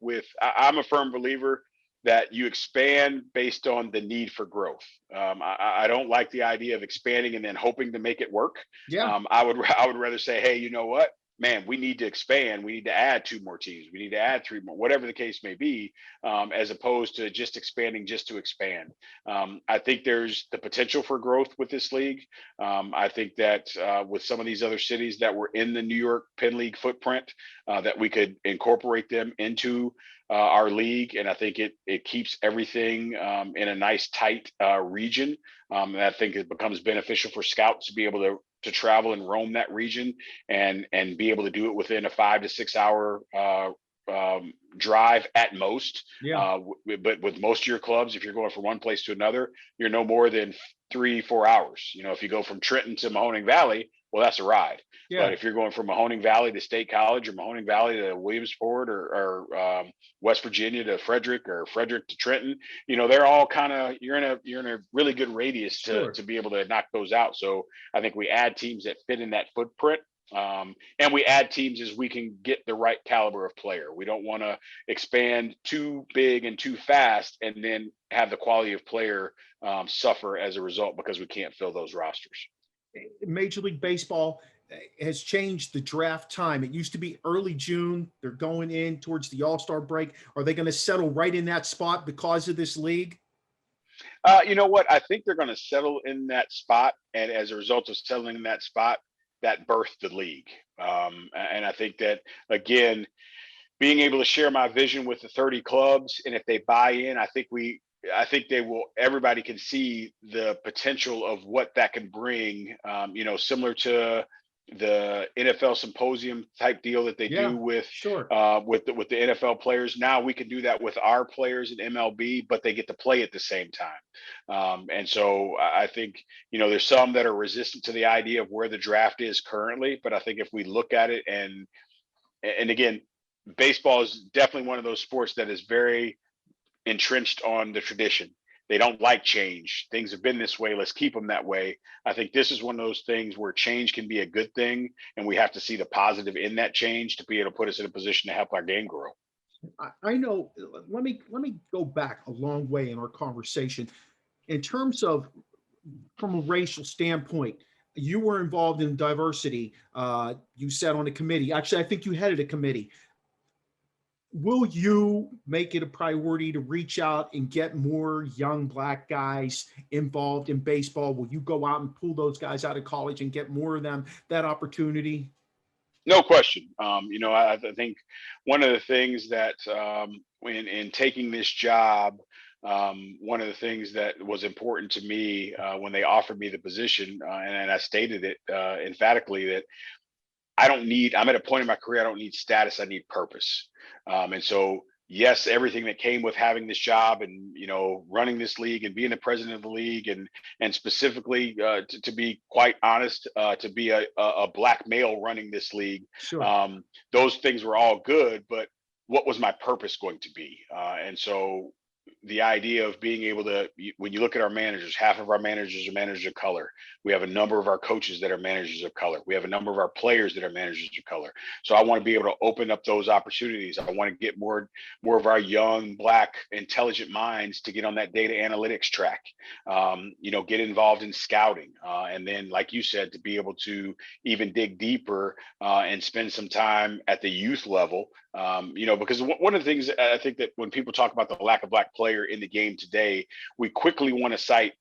with. I'm a firm believer that you expand based on the need for growth. I don't like the idea of expanding and then hoping to make it work. Yeah. I would rather say, hey, you know what? Man, we need to expand. We need to add 2 more teams. We need to add 3 more, whatever the case may be, as opposed to just expanding just to expand. I think there's the potential for growth with this league. I think that with some of these other cities that were in the New York Penn League footprint, that we could incorporate them into our league. And I think it keeps everything in a nice, tight region. And I think it becomes beneficial for scouts to be able to travel and roam that region and be able to do it within a 5 to 6 hour drive at most. Yeah. But with most of your clubs, if you're going from one place to another, you're no more than 3-4 hours. If you go from Trenton to Mahoning Valley, well, that's a ride. Yeah. But if you're going from Mahoning Valley to State College, or Mahoning Valley to Williamsport, or West Virginia to Frederick, or Frederick to Trenton, they're all kind of, you're in a really good radius to be able to knock those out. So I think we add teams that fit in that footprint. And we add teams as we can get the right caliber of player. We don't want to expand too big and too fast and then have the quality of player suffer as a result because we can't fill those rosters. Major League Baseball has changed the draft time. It used to be early June. They're going in towards the All-Star break. Are they going to settle right in that spot because of this league? You know what? I think they're going to settle in that spot, and as a result of settling in that spot, that birthed the league. And I think that, again, being able to share my vision with the 30 clubs, and if they buy in, I think they will. Everybody can see the potential of what that can bring. Similar to the NFL symposium type deal that they do with sure. with the NFL players. Now we can do that with our players in MLB, but they get to play at the same time. And so I think there's some that are resistant to the idea of where the draft is currently, but I think if we look at it and again, baseball is definitely one of those sports that is very entrenched on the tradition. They don't like change. Things have been this way. Let's keep them that way. I think this is one of those things where change can be a good thing, and we have to see the positive in that change to be able to put us in a position to help our game grow. I know. Let me go back a long way in our conversation. In terms of from a racial standpoint, you were involved in diversity. You sat on a committee. Actually, I think you headed a committee. Will you make it a priority to reach out and get more young Black guys involved in baseball? Will you go out and pull those guys out of college and get more of them that opportunity? No question. I think one of the things that in taking this job, one of the things that was important to me when they offered me the position, and I stated it emphatically, that I'm at a point in my career, I don't need status, I need purpose. And so, yes, everything that came with having this job and, running this league and being the president of the league and specifically to be quite honest, to be a Black male running this league, sure. Those things were all good, but what was my purpose going to be? And so the idea of being able to, when you look at our managers, half of our managers are managers of color. We have a number of our coaches that are managers of color. We have a number of our players that are managers of color. So I want to be able to open up those opportunities. I want to get more of our young Black intelligent minds to get on that data analytics track, get involved in scouting. And then, like you said, to be able to even dig deeper and spend some time at the youth level. Because one of the things I think that when people talk about the lack of Black player in the game today, we quickly want to cite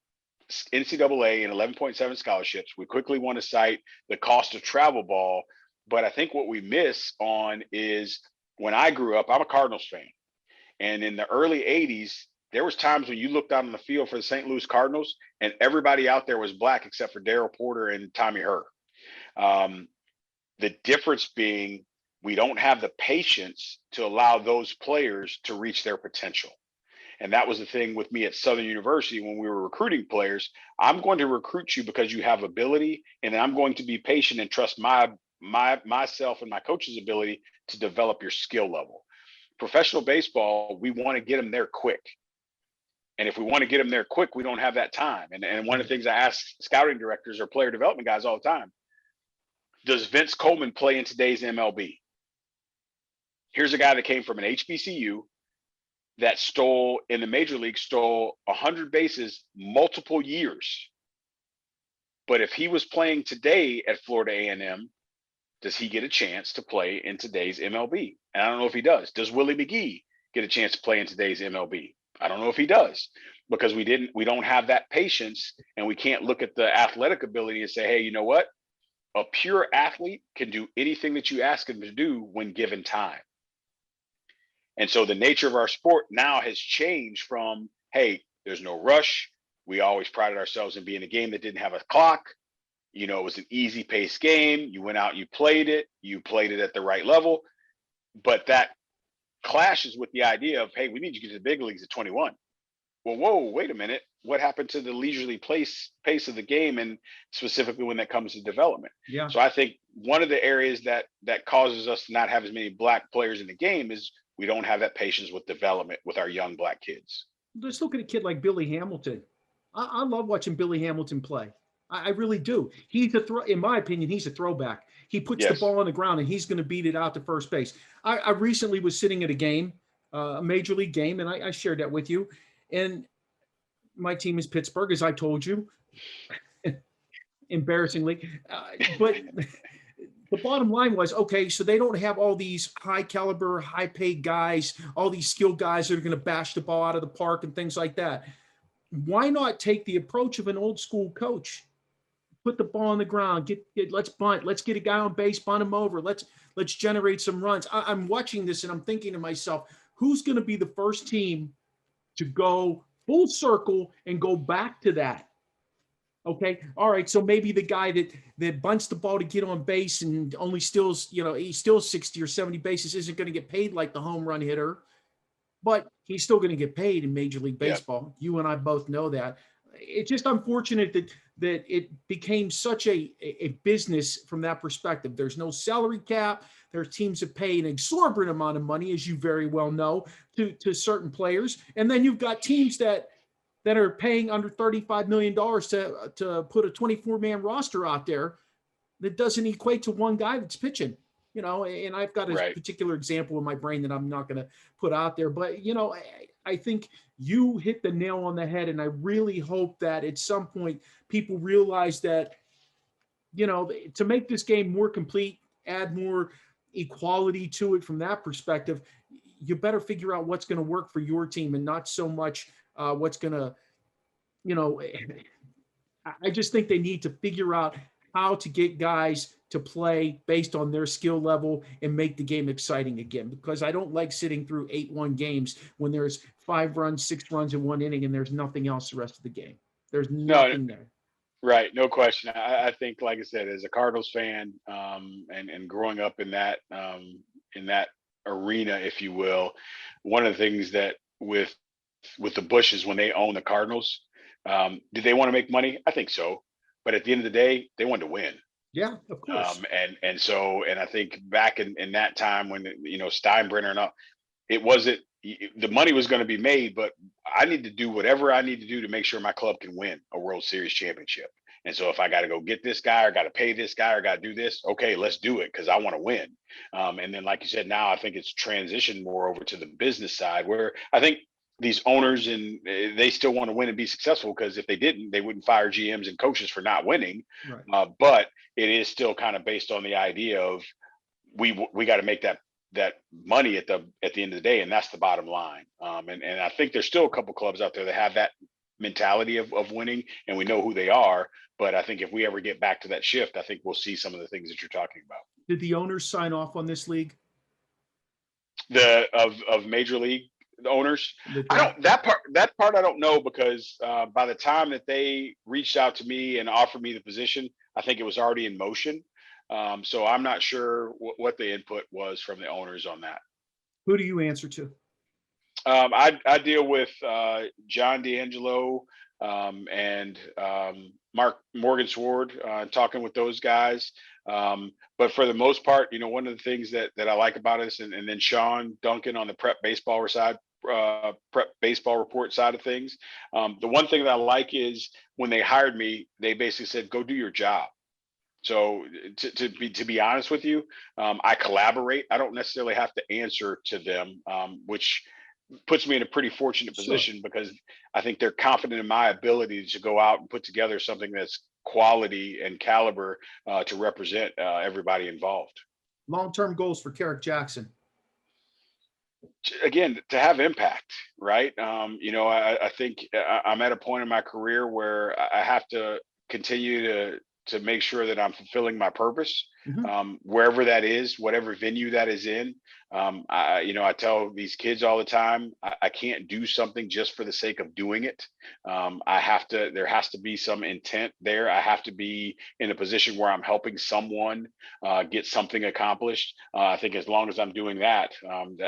NCAA and 11.7 scholarships. We quickly want to cite the cost of travel ball. But I think what we miss on is when I grew up, I'm a Cardinals fan. And in the early 80s, there was times when you looked out on the field for the St. Louis Cardinals and everybody out there was Black except for Darryl Porter and Tommy Herr. The difference being we don't have the patience to allow those players to reach their potential. And that was the thing with me at Southern University when we were recruiting players. I'm going to recruit you because you have ability, and I'm going to be patient and trust myself and my coach's ability to develop your skill level. Professional baseball, we want to get them there quick. And if we want to get them there quick, we don't have that time. And one of the things I ask scouting directors or player development guys all the time, does Vince Coleman play in today's MLB? Here's a guy that came from an HBCU that stole 100 bases multiple years. But if he was playing today at Florida A&M, does he get a chance to play in today's MLB? And I don't know if he does. Does Willie McGee get a chance to play in today's MLB? I don't know if he does, because we don't have that patience, and we can't look at the athletic ability and say, hey, you know what? A pure athlete can do anything that you ask him to do when given time. And so the nature of our sport now has changed from, hey, there's no rush. We always prided ourselves in being a game that didn't have a clock. It was an easy paced game. You went out, you played it at the right level. But that clashes with the idea of, hey, we need you to get to the big leagues at 21. Well, whoa, wait a minute. What happened to the leisurely pace of the game, and specifically when that comes to development? Yeah. So I think one of the areas that causes us to not have as many Black players in the game is we don't have that patience with development with our young Black kids. Let's look at a kid like Billy Hamilton. I love watching Billy Hamilton play. I really do. In my opinion, he's a throwback. He puts the ball on the ground and he's going to beat it out to first base. I recently was sitting at a game, a major league game, and I shared that with you. And my team is Pittsburgh, as I told you. embarrassingly. But the bottom line was, okay, so they don't have all these high caliber, high paid guys, all these skilled guys that are going to bash the ball out of the park and things like that. Why not take the approach of an old school coach? Put the ball on the ground, let's bunt, let's get a guy on base, bunt him over. Let's generate some runs. I'm watching this and I'm thinking to myself, who's going to be the first team to go full circle and go back to that? Okay. All right. So maybe the guy that bunts the ball to get on base and only steals, he steals 60 or 70 bases isn't going to get paid like the home run hitter, but he's still going to get paid in Major League Baseball. Yeah. You and I both know that. It's just unfortunate that it became such a business from that perspective. There's no salary cap. There are teams that pay an exorbitant amount of money, as you very well know, to certain players. And then you've got teams that are paying under $35 million to put a 24-man roster out there that doesn't equate to one guy that's pitching, and I've got a particular example in my brain that I'm not going to put out there, but, I think you hit the nail on the head. And I really hope that at some point people realize that, to make this game more complete, add more equality to it from that perspective, you better figure out what's going to work for your team and not so much what's going to, I just think they need to figure out how to get guys to play based on their skill level and make the game exciting again, because I don't like sitting through 8-1 games when there's 5 runs, 6 runs in one inning and there's nothing else the rest of the game. There's nothing there. Right. No question. I think, like I said, as a Cardinals fan, and growing up in that arena, if you will, one of the things that with the Bushes, when they own the Cardinals, did they want to make money? I think so. But at the end of the day, they wanted to win. Yeah, of course. And I think back in that time when, Steinbrenner and all, it wasn't, the money was going to be made, but I need to do whatever I need to do to make sure my club can win a World Series championship. And so if I got to go get this guy or got to pay this guy or got to do this, okay, let's do it because I want to win. And then, like you said, now I think it's transitioned more over to the business side where I think these owners and they still want to win and be successful, because if they didn't, they wouldn't fire GMs and coaches for not winning. Right. But it is still kind of based on the idea of we got to make that money at the end of the day, and that's the bottom line. And I think there's still a couple clubs out there that have that mentality of winning, and we know who they are. But I think if we ever get back to that shift, I think we'll see some of the things that you're talking about. Did the owners sign off on this league? Of Major League owners? That part I don't know, because by the time that they reached out to me and offered me the position, I think it was already in motion. So I'm not sure what the input was from the owners on that. Who do you answer to? I deal with John D'Angelo and Mark Morgan-Sword, talking with those guys. But for the most part, one of the things that I like about us, and then Sean Duncan on the prep baseball report side of things. The one thing that I like is when they hired me, they basically said, go do your job. So to be honest with you, I collaborate. I don't necessarily have to answer to them, which puts me in a pretty fortunate position, because I think they're confident in my ability to go out and put together something that's quality and caliber to represent everybody involved. Long-term goals for Kerrick Jackson. Again, to have impact, right? I think I'm at a point in my career where I have to continue to make sure that I'm fulfilling my purpose, wherever that is, whatever venue that is in. I tell these kids all the time, I can't do something just for the sake of doing it. There has to be some intent there. I have to be in a position where I'm helping someone get something accomplished. I think as long as I'm doing that,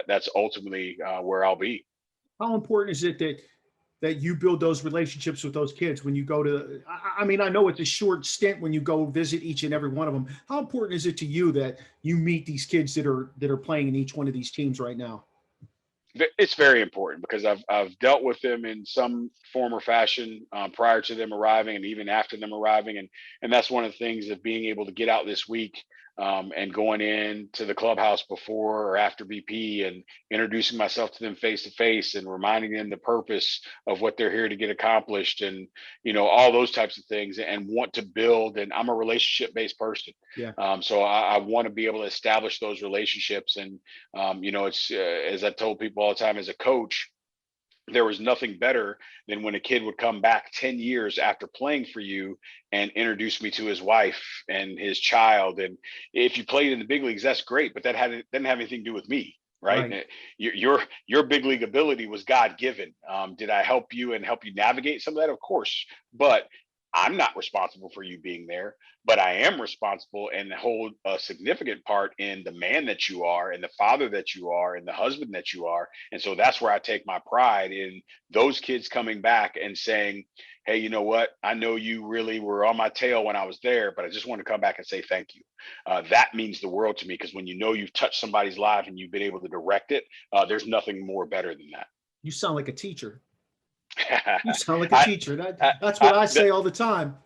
that's ultimately where I'll be. How important is it that you build those relationships with those kids when you go to, I know it's a short stint when you go visit each and every one of them. How important is it to you that you meet these kids that are playing in each one of these teams right now? It's very important, because I've dealt with them in some form or fashion prior to them arriving and even after them arriving. And that's one of the things of being able to get out this week and going into the clubhouse before or after BP and introducing myself to them face to face and reminding them the purpose of what they're here to get accomplished, and all those types of things, and want to build. And I'm a relationship based person. Yeah. So I want to be able to establish those relationships. And it's as I told people all the time, as a coach, there was nothing better than when a kid would come back 10 years after playing for you and introduce me to his wife and his child. And if you played in the big leagues, that's great, but that didn't have anything to do with me. Right. Your big league ability was God given. Did I help you and help you navigate some of that? Of course, but I'm not responsible for you being there, but I am responsible and hold a significant part in the man that you are and the father that you are and the husband that you are. And so that's where I take my pride in those kids coming back and saying, hey, you know what? I know you really were on my tail when I was there, but I just want to come back and say thank you. That means the world to me, because when you've touched somebody's life and you've been able to direct it, there's nothing more better than that. You sound like a teacher. You sound like a teacher. That's what I say all the time.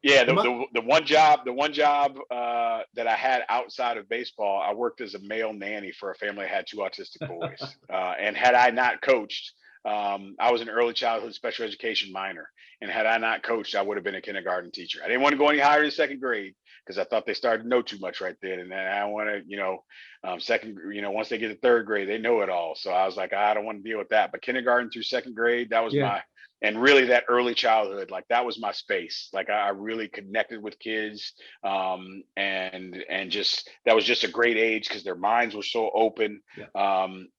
Yeah, the one job that I had outside of baseball, I worked as a male nanny for a family that had 2 autistic boys. And had I not coached, I was an early childhood special education minor. And had I not coached, I would have been a kindergarten teacher. I didn't want to go any higher than 2nd grade because I thought they started to know too much right then. And then I want to, once they get to 3rd grade, they know it all. So I was like, I don't want to deal with that. But kindergarten through 2nd grade, that was and really that early childhood, like that was my space. Like I really connected with kids, and just that was just a great age because their minds were so open. Yeah. When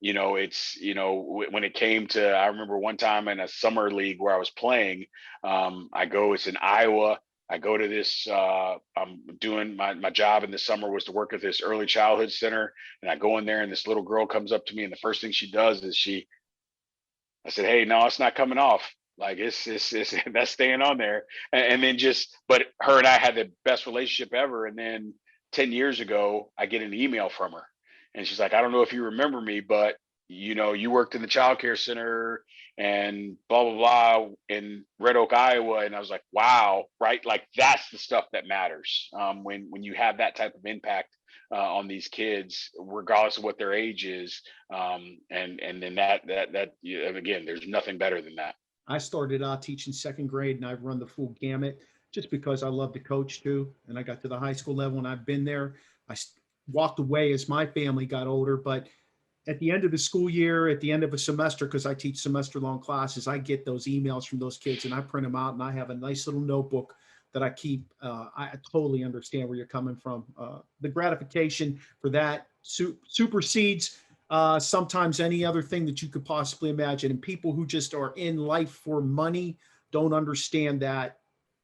it came to, I remember one time in a summer league where I was playing, it's in Iowa. I go to this, I'm doing my job in the summer was to work at this early childhood center. And I go in there and this little girl comes up to me and the first thing she does is I said, hey, no, it's not coming off. Like it's that's staying on there. And then but her and I had the best relationship ever. And then 10 years ago, I get an email from her and she's like, I don't know if you remember me, but you worked in the child care center and blah, blah, blah in Red Oak, Iowa. And I was like, wow, right? Like that's the stuff that matters. When you have that type of impact on these kids, regardless of what their age is. And then that again, there's nothing better than that. I started out teaching 2nd grade and I've run the full gamut just because I love to coach too. And I got to the high school level and I've been there. I walked away as my family got older, but at the end of the school year, at the end of a semester, because I teach semester long classes, I get those emails from those kids and I print them out and I have a nice little notebook that I keep. I totally understand where you're coming from. The gratification for that supersedes sometimes any other thing that you could possibly imagine. And people who just are in life for money don't understand that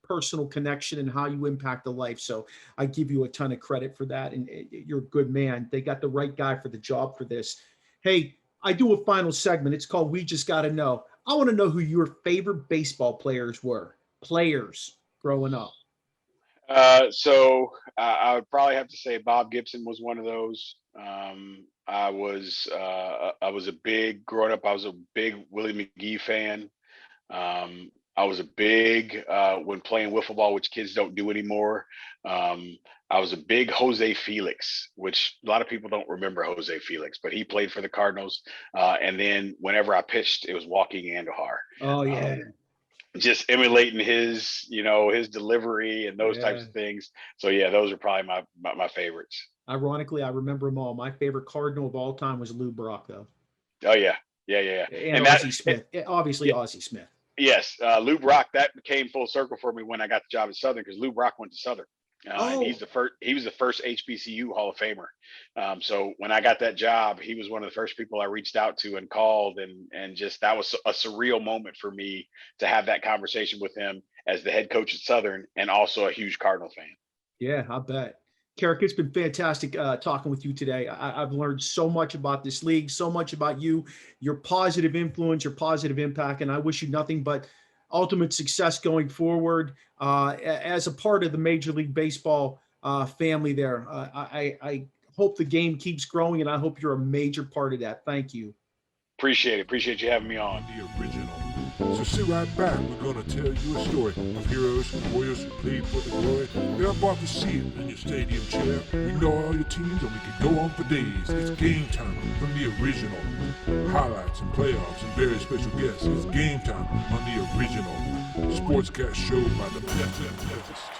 personal connection and how you impact the life. So I give you a ton of credit for that. And you're a good man. They got the right guy for the job for this. Hey, I do a final segment. It's called We Just Gotta Know. I want to know who your favorite baseball players were. Players growing up. So I would probably have to say Bob Gibson was one of those. I was a big growing up. I was a big Willie McGee fan. I was a big when playing wiffle ball, which kids don't do anymore. I was a big Jose Felix, which a lot of people don't remember Jose Felix, but he played for the Cardinals. And then whenever I pitched, it was Joaquin Andujar. Oh yeah. Just emulating his delivery and those types of things. So yeah, those are probably my favorites. Ironically, I remember them all. My favorite Cardinal of all time was Lou Brock, though. Oh yeah. And Ozzie Smith, obviously Ozzie Smith. Yes, Lou Brock. That came full circle for me when I got the job at Southern because Lou Brock went to Southern. And he was the first HBCU Hall of Famer. So when I got that job, he was one of the first people I reached out to and called, and just that was a surreal moment for me to have that conversation with him as the head coach at Southern and also a huge Cardinal fan. Yeah, I bet. Kerrick, it's been fantastic talking with you today. I've learned so much about this league, so much about you, your positive influence, your positive impact, and I wish you nothing but ultimate success going forward as a part of the Major League Baseball family there. I hope the game keeps growing, and I hope you're a major part of that. Thank you. Appreciate it. Appreciate you having me on. The original So sit right back, we're gonna tell you a story of heroes and warriors who played for the glory. They're about to see it in your stadium chair. We know all your teams and we can go on for days. It's game time from the original. Highlights and playoffs and very special guests. It's game time on the original Sportscast show by the best.